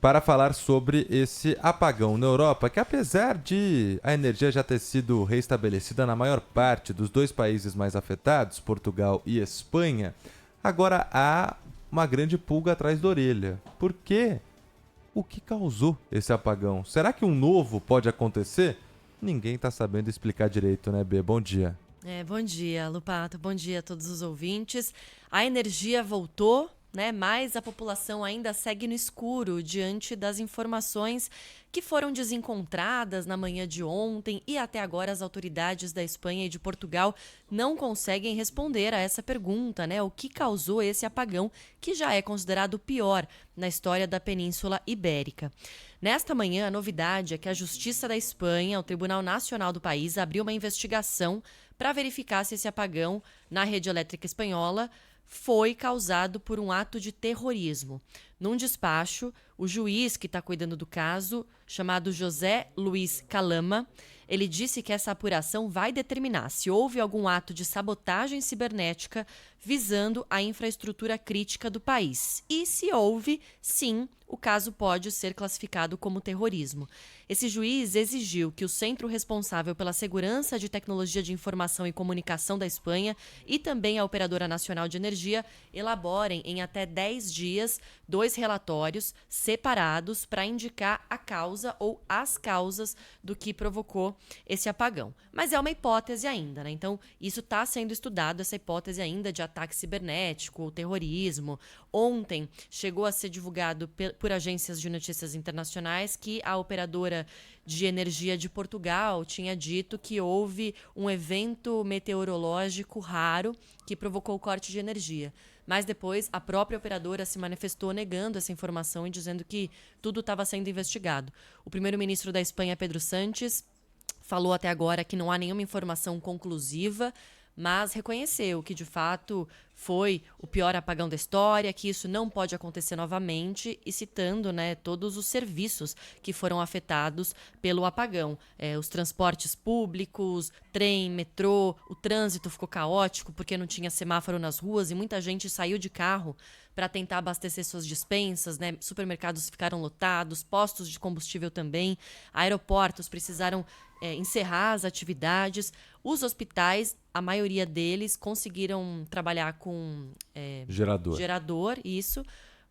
para falar sobre esse apagão na Europa, que apesar de a energia já ter sido restabelecida na maior parte dos dois países mais afetados, Portugal e Espanha, agora há uma grande pulga atrás da orelha. Por quê? O que causou esse apagão? Será que um novo pode acontecer? Ninguém está sabendo explicar direito, né, B? Bom dia. Bom dia, Lupato. Bom dia a todos os ouvintes. A energia voltou, né? Mas a população ainda segue no escuro diante das informações que foram desencontradas na manhã de ontem e até agora as autoridades da Espanha e de Portugal não conseguem responder a essa pergunta, né? O que causou esse apagão, que já é considerado o pior na história da Península Ibérica. Nesta manhã, a novidade é que a Justiça da Espanha, o Tribunal Nacional do país, abriu uma investigação para verificar se esse apagão na rede elétrica espanhola foi causado por um ato de terrorismo. Num despacho, o juiz que está cuidando do caso, chamado José Luís Calama, ele disse que essa apuração vai determinar se houve algum ato de sabotagem cibernética visando a infraestrutura crítica do país. E se houve, sim, o caso pode ser classificado como terrorismo. Esse juiz exigiu que o centro responsável pela segurança de tecnologia de informação e comunicação da Espanha e também a Operadora Nacional de Energia elaborem em até 10 dias 2 relatórios separados para indicar a causa ou as causas do que provocou esse apagão. Mas é uma hipótese ainda, né? Então, isso está sendo estudado, essa hipótese ainda de ataque cibernético ou terrorismo. Ontem chegou a ser divulgado por agências de notícias internacionais que a operadora de energia de Portugal tinha dito que houve um evento meteorológico raro que provocou o corte de energia. Mas depois a própria operadora se manifestou negando essa informação e dizendo que tudo estava sendo investigado. O primeiro-ministro da Espanha, Pedro Sánchez, falou até agora que não há nenhuma informação conclusiva, mas reconheceu que, de fato, foi o pior apagão da história, que isso não pode acontecer novamente, e citando, né, todos os serviços que foram afetados pelo apagão. Os transportes públicos, trem, metrô, o trânsito ficou caótico porque não tinha semáforo nas ruas e muita gente saiu de carro para tentar abastecer suas despensas, né? Supermercados ficaram lotados, postos de combustível também, aeroportos precisaram encerrar as atividades. Os hospitais, a maioria deles, conseguiram trabalhar com gerador, isso,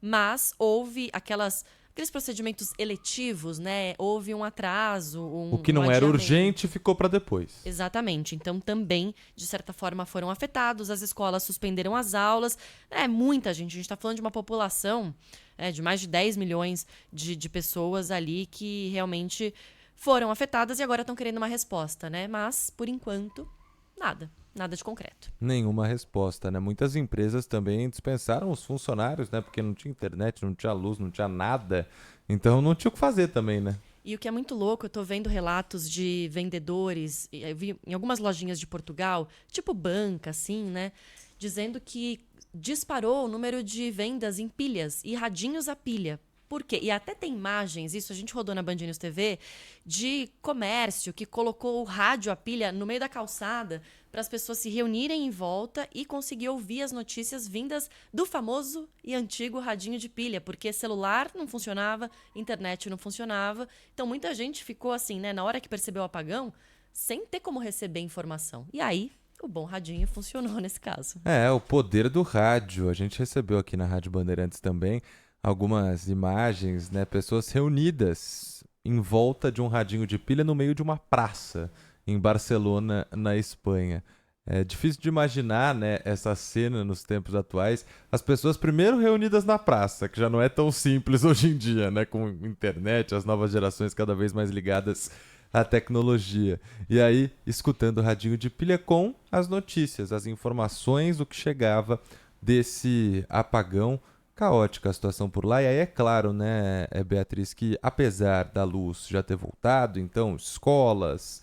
mas houve aqueles procedimentos eletivos, né? Houve um atraso, O que um não era adiamento. urgente ficou para depois. Exatamente. Então, também, de certa forma, foram afetados. As escolas suspenderam as aulas. Muita gente. A gente está falando de uma população de mais de 10 milhões de pessoas ali que realmente foram afetadas e agora estão querendo uma resposta, né? Mas, por enquanto, nada. Nada de concreto. Nenhuma resposta, né? Muitas empresas também dispensaram os funcionários, né? Porque não tinha internet, não tinha luz, não tinha nada. Então não tinha o que fazer também, né? E o que é muito louco, eu tô vendo relatos de vendedores, eu vi em algumas lojinhas de Portugal, tipo banca, assim, né? Dizendo que disparou o número de vendas em pilhas e radinhos a pilha. Por quê? E até tem imagens, isso a gente rodou na Band News TV, de comércio que colocou o rádio a pilha no meio da calçada para as pessoas se reunirem em volta e conseguir ouvir as notícias vindas do famoso e antigo radinho de pilha, porque celular não funcionava, internet não funcionava. Então muita gente ficou assim, né, na hora que percebeu o apagão, sem ter como receber informação. E aí, o bom radinho funcionou nesse caso. É, o poder do rádio. A gente recebeu aqui na Rádio Bandeirantes também algumas imagens, né? Pessoas reunidas em volta de um radinho de pilha no meio de uma praça em Barcelona, na Espanha. É difícil de imaginar, né, essa cena nos tempos atuais. As pessoas primeiro reunidas na praça, que já não é tão simples hoje em dia, né, com internet, as novas gerações cada vez mais ligadas à tecnologia. E aí, escutando o radinho de pilha com as notícias, as informações do que chegava desse apagão. Caótica a situação por lá. E aí é claro, né, Beatriz, que apesar da luz já ter voltado, então escolas,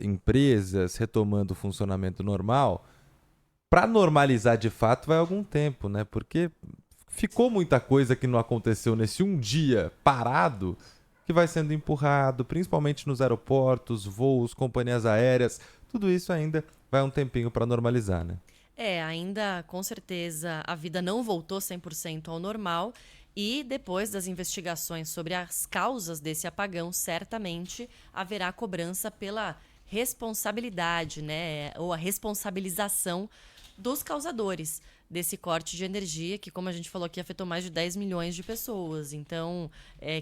empresas retomando o funcionamento normal, para normalizar de fato vai algum tempo, né? Porque ficou muita coisa que não aconteceu nesse um dia parado que vai sendo empurrado, principalmente nos aeroportos, voos, companhias aéreas. Tudo isso ainda vai um tempinho para normalizar, né? Ainda com certeza a vida não voltou 100% ao normal E depois das investigações sobre as causas desse apagão, certamente haverá cobrança pela responsabilidade, né, ou a responsabilização dos causadores desse corte de energia, que, como a gente falou aqui, afetou mais de 10 milhões de pessoas. Então,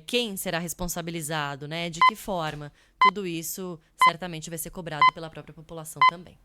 quem será responsabilizado, né? De que forma? Tudo isso certamente vai ser cobrado pela própria população também.